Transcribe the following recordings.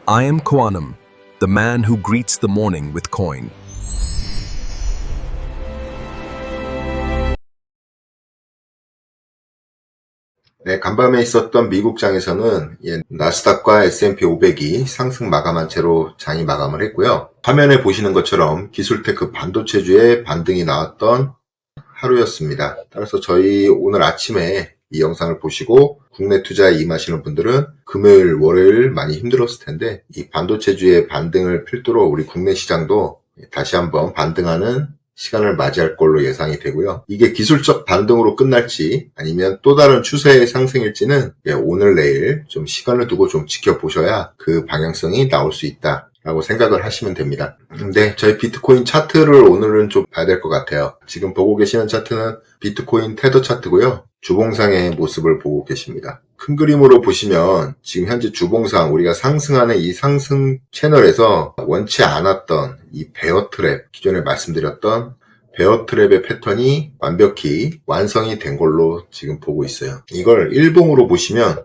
I am Quantum, the man who greets the morning with coin. 네, 간밤에 있었던 미국장에서는 나스닥과 S&P 500이 상승 마감한 채로 장이 마감을 했고요. 화면에 보시는 것처럼 기술테크 반도체주의 반등이 나왔던 하루였습니다. 따라서 저희 오늘 아침에 이 영상을 보시고 국내 투자에 임하시는 분들은 금요일, 월요일 많이 힘들었을 텐데 이 반도체주의 반등을 필두로 우리 국내 시장도 다시 한번 반등하는 시간을 맞이할 걸로 예상이 되고요. 이게 기술적 반등으로 끝날지 아니면 또 다른 추세의 상승일지는 오늘 내일 좀 시간을 두고 좀 지켜보셔야 그 방향성이 나올 수 있다 라고 생각을 하시면 됩니다. 네, 저희 비트코인 차트를 오늘은 좀 봐야 될 것 같아요. 지금 보고 계시는 차트는 비트코인 테더 차트고요. 주봉상의 모습을 보고 계십니다. 큰 그림으로 보시면 지금 현재 주봉상 우리가 상승하는 이 상승 채널에서 원치 않았던 이 베어 트랩, 기존에 말씀드렸던 베어 트랩의 패턴이 완벽히 완성이 된 걸로 지금 보고 있어요. 이걸 일봉으로 보시면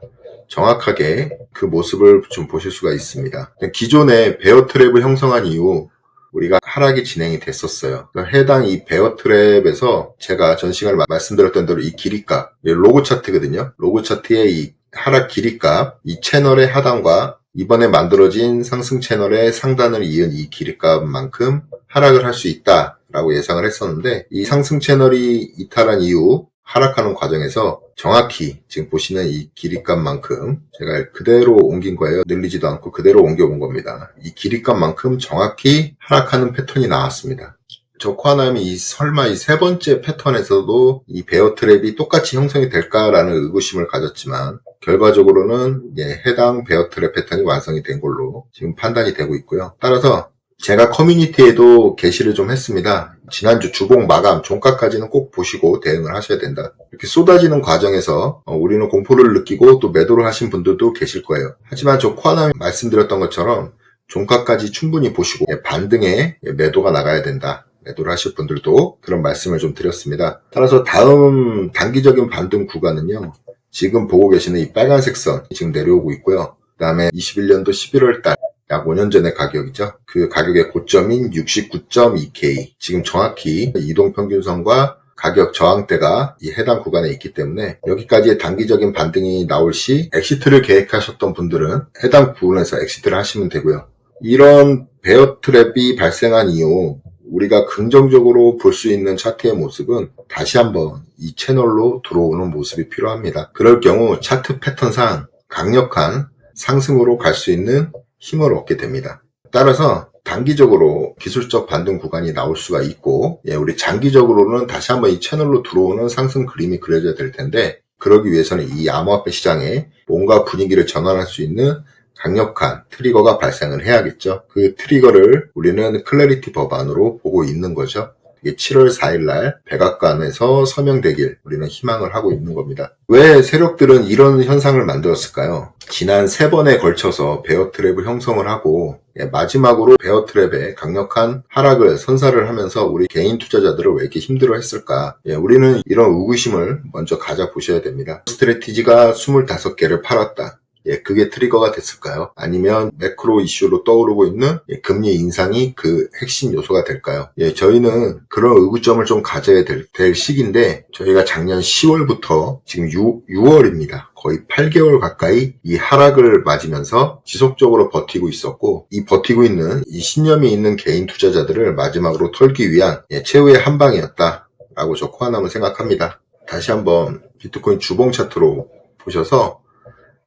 정확하게 그 모습을 좀 보실 수가 있습니다. 기존에 베어 트랩을 형성한 이후 우리가 하락이 진행이 됐었어요. 해당 이 베어 트랩에서 제가 전 시간에 말씀드렸던 대로 이 길이값, 로그 차트거든요. 로그 차트의 이 하락 길이값, 이 채널의 하단과 이번에 만들어진 상승 채널의 상단을 이은 이 길이값만큼 하락을 할 수 있다라고 예상을 했었는데 이 상승 채널이 이탈한 이후 하락하는 과정에서 정확히 지금 보시는 이 길이값만큼 제가 그대로 옮긴 거예요. 늘리지도 않고 그대로 옮겨본 겁니다. 이 길이값만큼 정확히 하락하는 패턴이 나왔습니다. 저 코아남이 설마 이 세 번째 패턴에서도 이 베어 트랩이 똑같이 형성이 될까라는 의구심을 가졌지만 결과적으로는 해당 베어 트랩 패턴이 완성이 된 걸로 지금 판단이 되고 있고요. 따라서 제가 커뮤니티에도 게시를 좀 했습니다. 지난주 주봉 마감 종가까지는 꼭 보시고 대응을 하셔야 된다. 이렇게 쏟아지는 과정에서 우리는 공포를 느끼고 또 매도를 하신 분들도 계실 거예요. 하지만 저 코아남이 말씀드렸던 것처럼 종가까지 충분히 보시고 반등에 매도가 나가야 된다. 매도를 하실 분들도 그런 말씀을 좀 드렸습니다. 따라서 다음 단기적인 반등 구간은요. 지금 보고 계시는 이 빨간색 선 지금 내려오고 있고요. 그 다음에 21년도 11월 달 약 5년 전의 가격이죠. 그 가격의 고점인 69.2K. 지금 정확히 이동평균선과 가격 저항대가 이 해당 구간에 있기 때문에 여기까지의 단기적인 반등이 나올 시 엑시트를 계획하셨던 분들은 해당 부분에서 엑시트를 하시면 되고요. 이런 베어 트랩이 발생한 이후 우리가 긍정적으로 볼 수 있는 차트의 모습은 다시 한번 이 채널로 들어오는 모습이 필요합니다. 그럴 경우 차트 패턴상 강력한 상승으로 갈 수 있는 힘을 얻게 됩니다. 따라서 단기적으로 기술적 반등 구간이 나올 수가 있고 우리 장기적으로는 다시 한번 이 채널로 들어오는 상승 그림이 그려져야 될 텐데 그러기 위해서는 이 암호화폐 시장에 뭔가 분위기를 전환할 수 있는 강력한 트리거가 발생을 해야겠죠. 그 트리거를 우리는 클래리티 법안으로 보고 있는 거죠. 이게 7월 4일날 백악관에서 서명되길 우리는 희망을 하고 있는 겁니다. 왜 세력들은 이런 현상을 만들었을까요? 지난 3번에 걸쳐서 베어 트랩을 형성을 하고 마지막으로 베어 트랩의 강력한 하락을 선사를 하면서 우리 개인 투자자들을 왜 이렇게 힘들어 했을까? 우리는 이런 의구심을 먼저 가져보셔야 됩니다. 스트래티지가 25개를 팔았다. 그게 트리거가 됐을까요? 아니면 매크로 이슈로 떠오르고 있는 금리 인상이 그 핵심 요소가 될까요? 저희는 그런 의구점을 좀 가져야 될 시기인데 저희가 작년 10월부터 지금 6월입니다. 거의 8개월 가까이 이 하락을 맞으면서 지속적으로 버티고 있었고 이 버티고 있는 이 신념이 있는 개인 투자자들을 마지막으로 털기 위한 최후의 한 방이었다라고 저 코아남은 생각합니다. 다시 한번 비트코인 주봉 차트로 보셔서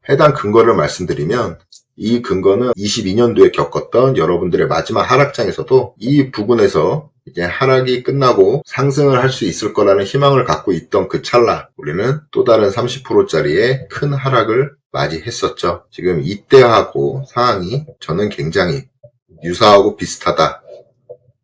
해당 근거를 말씀드리면 이 근거는 22년도에 겪었던 여러분들의 마지막 하락장에서도 이 부분에서 이제 하락이 끝나고 상승을 할 수 있을 거라는 희망을 갖고 있던 그 찰나 우리는 또 다른 30%짜리의 큰 하락을 맞이했었죠. 지금 이때하고 상황이 저는 굉장히 유사하고 비슷하다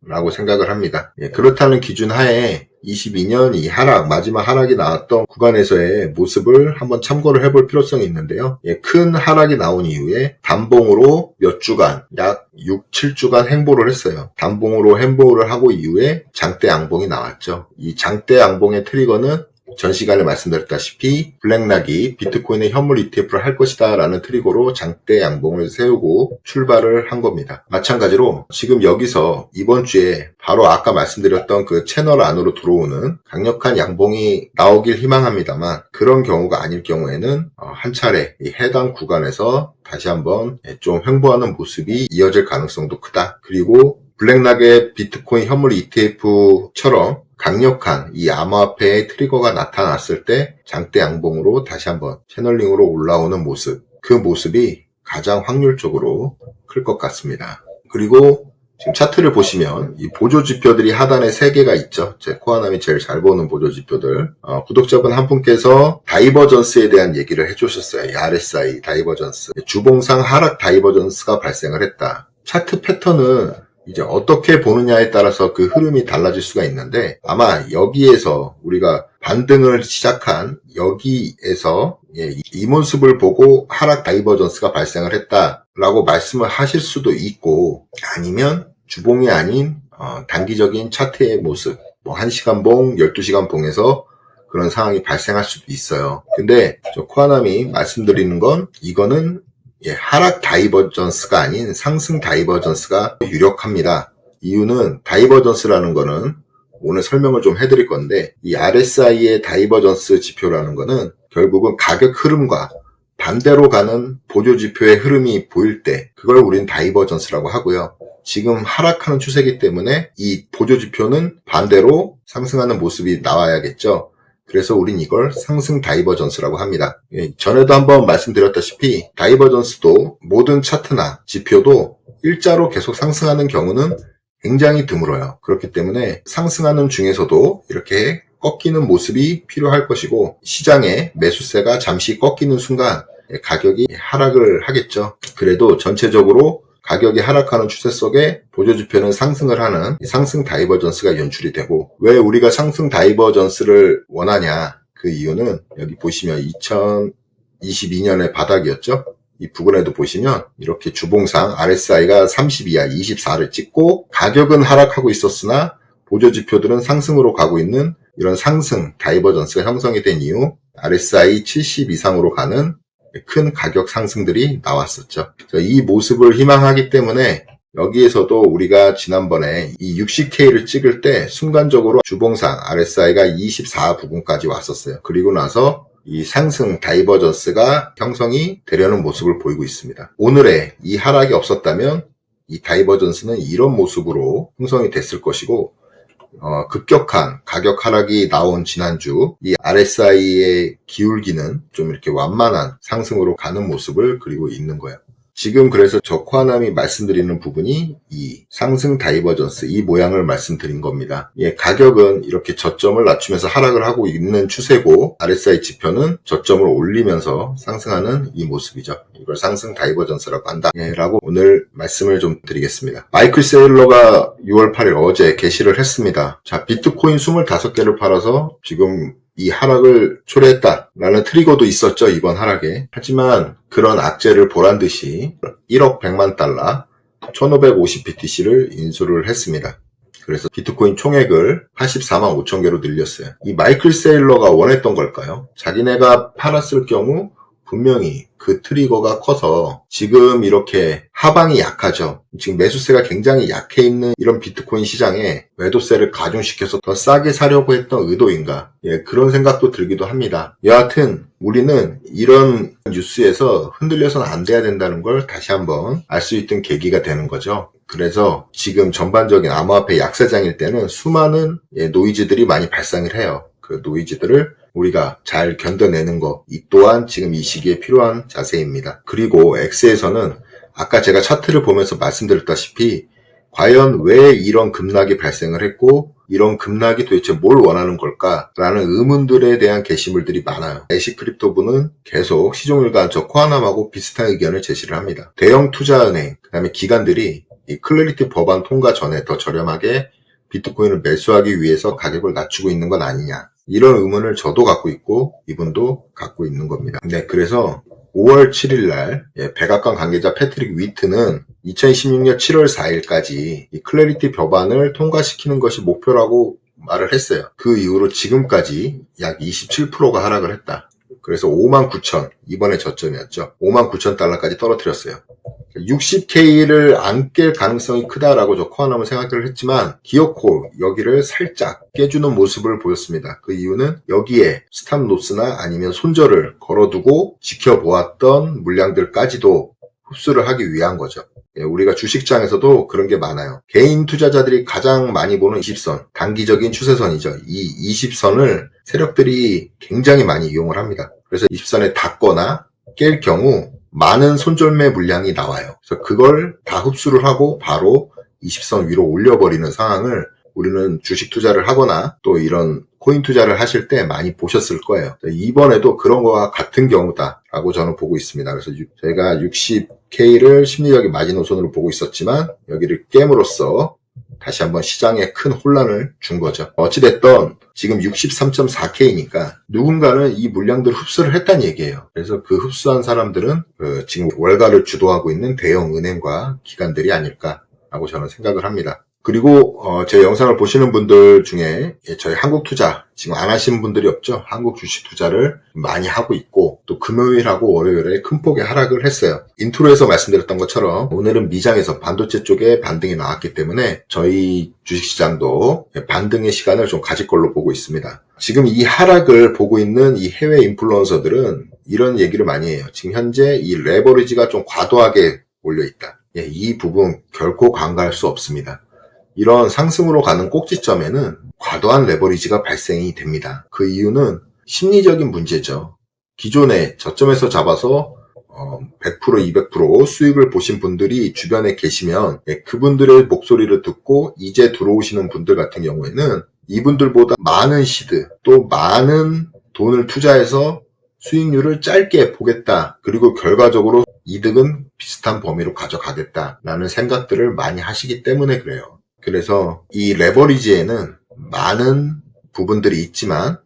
라고 생각을 합니다. 그렇다는 기준 하에 22년 이 하락, 마지막 하락이 나왔던 구간에서의 모습을 한번 참고를 해볼 필요성이 있는데요. 큰 하락이 나온 이후에 단봉으로 몇 주간, 약 6, 7주간 행보를 했어요. 단봉으로 행보를 하고 이후에 장대 양봉이 나왔죠. 이 장대 양봉의 트리거는 전 시간에 말씀드렸다시피 블랙락이 비트코인의 현물 ETF를 할 것이다 라는 트리거로 장대 양봉을 세우고 출발을 한 겁니다. 마찬가지로 지금 여기서 이번 주에 바로 아까 말씀드렸던 그 채널 안으로 들어오는 강력한 양봉이 나오길 희망합니다만, 그런 경우가 아닐 경우에는 한 차례 이 해당 구간에서 다시 한번 좀 횡보하는 모습이 이어질 가능성도 크다. 그리고 블랙락의 비트코인 현물 ETF처럼 강력한 이 암호화폐의 트리거가 나타났을 때 장대 양봉으로 다시 한번 채널링으로 올라오는 모습, 그 모습이 가장 확률적으로 클 것 같습니다. 그리고 지금 차트를 보시면 이 보조지표들이 하단에 3개가 있죠. 제 코아남이 제일 잘 보는 보조지표들. 구독자분 한 분께서 다이버전스에 대한 얘기를 해주셨어요. 이 RSI 다이버전스. 주봉상 하락 다이버전스가 발생을 했다. 차트 패턴은 이제 어떻게 보느냐에 따라서 그 흐름이 달라질 수가 있는데, 아마 여기에서 우리가 반등을 시작한 여기에서 이 모습을 보고 하락 다이버전스가 발생을 했다라고 말씀을 하실 수도 있고, 아니면 주봉이 아닌 단기적인 차트의 모습, 뭐 1시간 봉, 12시간 봉에서 그런 상황이 발생할 수도 있어요. 근데 저 코아남이 말씀드리는 건 이거는 하락 다이버전스가 아닌 상승 다이버전스가 유력합니다. 이유는 다이버전스라는 거는 오늘 설명을 좀 해드릴 건데, 이 RSI의 다이버전스 지표라는 거는 결국은 가격 흐름과 반대로 가는 보조지표의 흐름이 보일 때 그걸 우리는 다이버전스라고 하고요. 지금 하락하는 추세이기 때문에 이 보조지표는 반대로 상승하는 모습이 나와야겠죠. 그래서 우린 이걸 상승 다이버전스라고 합니다. 전에도 한번 말씀드렸다시피 다이버전스도 모든 차트나 지표도 일자로 계속 상승하는 경우는 굉장히 드물어요. 그렇기 때문에 상승하는 중에서도 이렇게 꺾이는 모습이 필요할 것이고, 시장의 매수세가 잠시 꺾이는 순간 가격이 하락을 하겠죠. 그래도 전체적으로 가격이 하락하는 추세 속에 보조지표는 상승을 하는 상승 다이버전스가 연출이 되고, 왜 우리가 상승 다이버전스를 원하냐, 그 이유는 여기 보시면 2022년의 바닥이었죠. 이 부분에도 보시면 이렇게 주봉상 RSI가 30 이하 24를 찍고 가격은 하락하고 있었으나 보조지표들은 상승으로 가고 있는 이런 상승 다이버전스가 형성이 된 이유, RSI 70 이상으로 가는 큰 가격 상승들이 나왔었죠. 이 모습을 희망하기 때문에 여기에서도 우리가 지난번에 이 60K를 찍을 때 순간적으로 주봉상 RSI가 24 부근까지 왔었어요. 그리고 나서 이 상승 다이버전스가 형성이 되려는 모습을 보이고 있습니다. 오늘의 이 하락이 없었다면 이 다이버전스는 이런 모습으로 형성이 됐을 것이고, 급격한 가격 하락이 나온 지난주 이 RSI의 기울기는 좀 이렇게 완만한 상승으로 가는 모습을 그리고 있는 거예요. 지금 그래서 저 코아남이 말씀드리는 부분이 이 상승 다이버전스, 이 모양을 말씀드린 겁니다. 가격은 이렇게 저점을 낮추면서 하락을 하고 있는 추세고, RSI 지표는 저점을 올리면서 상승하는 이 모습이죠. 이걸 상승 다이버전스라고 한다 라고 오늘 말씀을 좀 드리겠습니다. 마이클 세일러가 6월 8일 어제 게시를 했습니다. 자, 비트코인 25개를 팔아서 지금 이 하락을 초래했다라는 트리거도 있었죠, 이번 하락에. 하지만 그런 악재를 보란듯이 1억 100만 달러 1550BTC를 인수를 했습니다. 그래서 비트코인 총액을 84만 5천 개로 늘렸어요. 이 마이클 세일러가 원했던 걸까요? 자기네가 팔았을 경우 분명히 그 트리거가 커서 지금 이렇게 하방이 약하죠. 지금 매수세가 굉장히 약해 있는 이런 비트코인 시장에 매도세를 가중시켜서 더 싸게 사려고 했던 의도인가? 그런 생각도 들기도 합니다. 여하튼 우리는 이런 뉴스에서 흔들려서는 안 돼야 된다는 걸 다시 한번 알 수 있던 계기가 되는 거죠. 그래서 지금 전반적인 암호화폐 약세장일 때는 수많은 노이즈들이 많이 발생을 해요. 그 노이즈들을 우리가 잘 견뎌내는 것, 이 또한 지금 이 시기에 필요한 자세입니다. 그리고 X에서는 아까 제가 차트를 보면서 말씀드렸다시피 과연 왜 이런 급락이 발생을 했고 이런 급락이 도대체 뭘 원하는 걸까라는 의문들에 대한 게시물들이 많아요. 애쉬크립토부는 계속 시종일관 저 코아남하고 비슷한 의견을 제시를 합니다. 대형 투자은행, 그 다음에 기관들이 이 클래리티 법안 통과 전에 더 저렴하게 비트코인을 매수하기 위해서 가격을 낮추고 있는 건 아니냐, 이런 의문을 저도 갖고 있고 이분도 갖고 있는 겁니다. 네, 그래서 5월 7일 날 백악관 관계자 패트릭 위트는 2016년 7월 4일까지 이 클래리티 법안을 통과시키는 것이 목표라고 말을 했어요. 그 이후로 지금까지 약 27%가 하락을 했다. 그래서 59,000, 이번에 저점이었죠. 59,000달러까지 떨어뜨렸어요. 60K를 안 깰 가능성이 크다라고 저 코아남은 생각을 했지만 기어코 여기를 살짝 깨주는 모습을 보였습니다. 그 이유는 여기에 스탑로스나 아니면 손절을 걸어두고 지켜보았던 물량들까지도 흡수를 하기 위한 거죠. 우리가 주식장에서도 그런 게 많아요. 개인 투자자들이 가장 많이 보는 20선, 단기적인 추세선이죠. 이 20선을 세력들이 굉장히 많이 이용을 합니다. 그래서 20선에 닿거나 깰 경우 많은 손절매 물량이 나와요. 그래서 그걸 다 흡수를 하고 바로 20선 위로 올려버리는 상황을 우리는 주식 투자를 하거나 또 이런 코인 투자를 하실 때 많이 보셨을 거예요. 이번에도 그런 거와 같은 경우다라고 저는 보고 있습니다. 그래서 저희가 60K를 심리적인 마지노선으로 보고 있었지만 여기를 깨므로써 다시 한번 시장에 큰 혼란을 준 거죠. 어찌됐든 지금 63.4K니까 누군가는 이 물량들을 흡수를 했다는 얘기예요. 그래서 그 흡수한 사람들은 지금 월가를 주도하고 있는 대형 은행과 기관들이 아닐까라고 저는 생각을 합니다. 그리고 제 영상을 보시는 분들 중에 저희 한국 투자 지금 안 하시는 분들이 없죠. 한국 주식 투자를 많이 하고 있고 또 금요일하고 월요일에 큰 폭의 하락을 했어요. 인트로에서 말씀드렸던 것처럼 오늘은 미장에서 반도체 쪽에 반등이 나왔기 때문에 저희 주식시장도 반등의 시간을 좀 가질 걸로 보고 있습니다. 지금 이 하락을 보고 있는 이 해외 인플루언서들은 이런 얘기를 많이 해요. 지금 현재 이 레버리지가 좀 과도하게 올려있다. 이 부분 결코 간과할 수 없습니다. 이런 상승으로 가는 꼭지점에는 과도한 레버리지가 발생이 됩니다. 그 이유는 심리적인 문제죠. 기존에 저점에서 잡아서 100%, 200% 수익을 보신 분들이 주변에 계시면 그분들의 목소리를 듣고 이제 들어오시는 분들 같은 경우에는 이분들보다 많은 시드 또 많은 돈을 투자해서 수익률을 짧게 보겠다. 그리고 결과적으로 이득은 비슷한 범위로 가져가겠다라는 생각들을 많이 하시기 때문에 그래요. 그래서 이 레버리지에는 많은 부분들이 있지만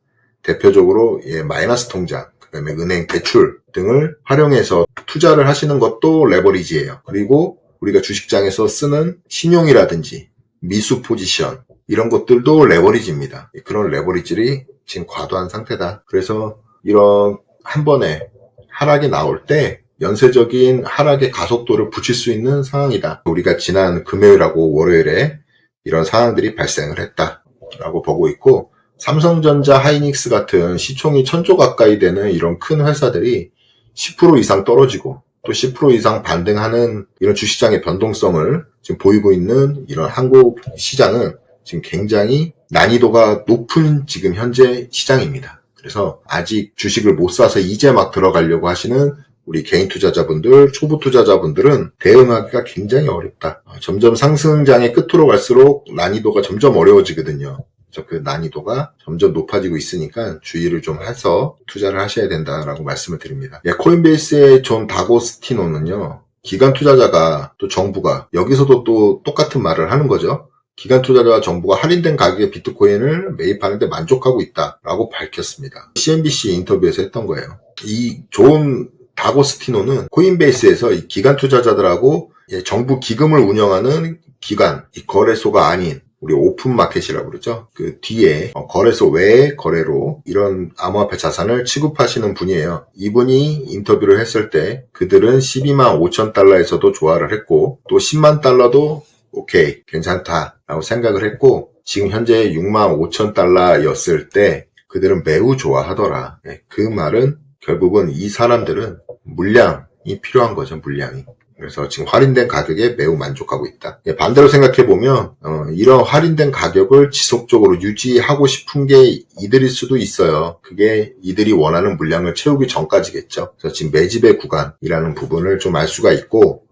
대표적으로 마이너스 통장, 그다음에 은행 대출 등을 활용해서 투자를 하시는 것도 레버리지예요. 그리고 우리가 주식장에서 쓰는 신용이라든지 미수 포지션 이런 것들도 레버리지입니다. 그런 레버리지를 지금 과도한 상태다. 그래서 이런 한 번에 하락이 나올 때 연쇄적인 하락의 가속도를 붙일 수 있는 상황이다. 우리가 지난 금요일하고 월요일에 이런 상황들이 발생을 했다라고 보고 있고 삼성전자, 하이닉스 같은 시총이 1000조 가까이 되는 이런 큰 회사들이 10% 이상 떨어지고 또 10% 이상 반등하는 이런 주시장의 변동성을 지금 보이고 있는 이런 한국 시장은 지금 굉장히 난이도가 높은 지금 현재 시장입니다. 그래서 아직 주식을 못 사서 이제 막 들어가려고 하시는 우리 개인 투자자분들, 초보 투자자분들은 대응하기가 굉장히 어렵다. 점점 상승장의 끝으로 갈수록 난이도가 점점 어려워지거든요. 그래서 그 난이도가 점점 높아지고 있으니까 주의를 좀 해서 투자를 하셔야 된다라고 말씀을 드립니다. 코인베이스의 존 다고스티노는요. 기관 투자자가 또 정부가 여기서도 또 똑같은 말을 하는 거죠. 기관 투자자와 정부가 할인된 가격의 비트코인을 매입하는데 만족하고 있다라고 밝혔습니다. CNBC 인터뷰에서 했던 거예요. 이 존 다고스티노는 코인베이스에서 이 기관 투자자들하고 정부 기금을 운영하는 기관, 이 거래소가 아닌 우리 오픈마켓이라고 그러죠. 그 뒤에 거래소 외의 거래로 이런 암호화폐 자산을 취급하시는 분이에요. 이분이 인터뷰를 했을 때 그들은 12만 5천 달러에서도 조화를 했고 또 10만 달러도 오케이 괜찮다라고 생각을 했고 지금 현재 6만 5천 달러였을 때 그들은 매우 좋아하더라. 그 말은 결국은 이 사람들은 물량이 필요한 거죠. 물량이. 그래서 지금 할인된 가격에 매우 만족하고 있다. 반대로 생각해보면 이런 할인된 가격을 지속적으로 유지하고 싶은 게 이들일 수도 있어요. 그게 이들이 원하는 물량을 채우기 전까지겠죠. 그래서 지금 매집의 구간이라는 부분을 좀 알 수가 있고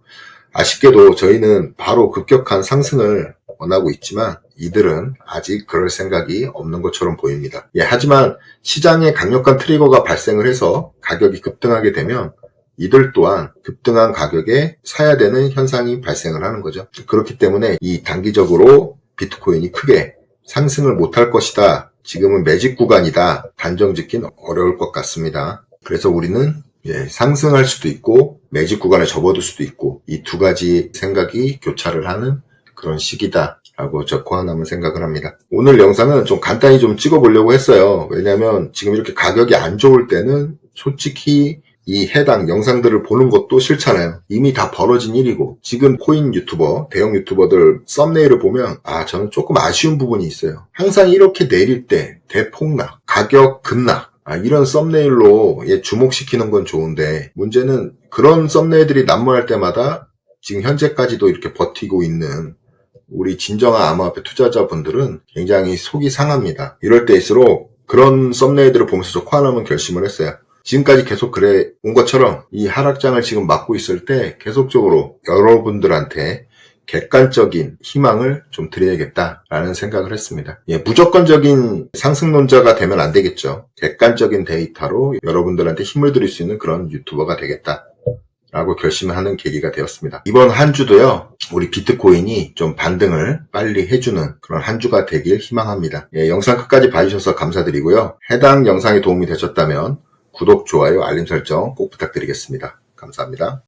아쉽게도 저희는 바로 급격한 상승을 원하고 있지만 이들은 아직 그럴 생각이 없는 것처럼 보입니다. 하지만 시장에 강력한 트리거가 발생을 해서 가격이 급등하게 되면 이들 또한 급등한 가격에 사야 되는 현상이 발생을 하는 거죠. 그렇기 때문에 이 단기적으로 비트코인이 크게 상승을 못할 것이다. 지금은 매집 구간이다. 단정 짓긴 어려울 것 같습니다. 그래서 우리는 상승할 수도 있고 매집 구간에 접어들 수도 있고 이 두 가지 생각이 교차를 하는 그런 시기다 라고 저 코아남은 생각을 합니다. 오늘 영상은 좀 간단히 좀 찍어보려고 했어요. 왜냐면 지금 이렇게 가격이 안 좋을 때는 솔직히 이 해당 영상들을 보는 것도 싫잖아요. 이미 다 벌어진 일이고 지금 코인 유튜버, 대형 유튜버들 썸네일을 보면 저는 조금 아쉬운 부분이 있어요. 항상 이렇게 내릴 때 대폭락, 가격 급락 이런 썸네일로 주목시키는 건 좋은데 문제는 그런 썸네일들이 난무할 때마다 지금 현재까지도 이렇게 버티고 있는 우리 진정한 암호화폐 투자자분들은 굉장히 속이 상합니다. 이럴 때일수록 그런 썸네일들을 보면서 저 코아남은 결심을 했어요. 지금까지 계속 그래 온 것처럼 이 하락장을 지금 맞고 있을 때 계속적으로 여러분들한테 객관적인 희망을 좀 드려야겠다라는 생각을 했습니다. 무조건적인 상승론자가 되면 안 되겠죠. 객관적인 데이터로 여러분들한테 힘을 드릴 수 있는 그런 유튜버가 되겠다. 라고 결심하는 계기가 되었습니다. 이번 한 주도요, 우리 비트코인이 좀 반등을 빨리 해주는 그런 한 주가 되길 희망합니다. 영상 끝까지 봐주셔서 감사드리고요. 해당 영상이 도움이 되셨다면 구독, 좋아요, 알림 설정 꼭 부탁드리겠습니다. 감사합니다.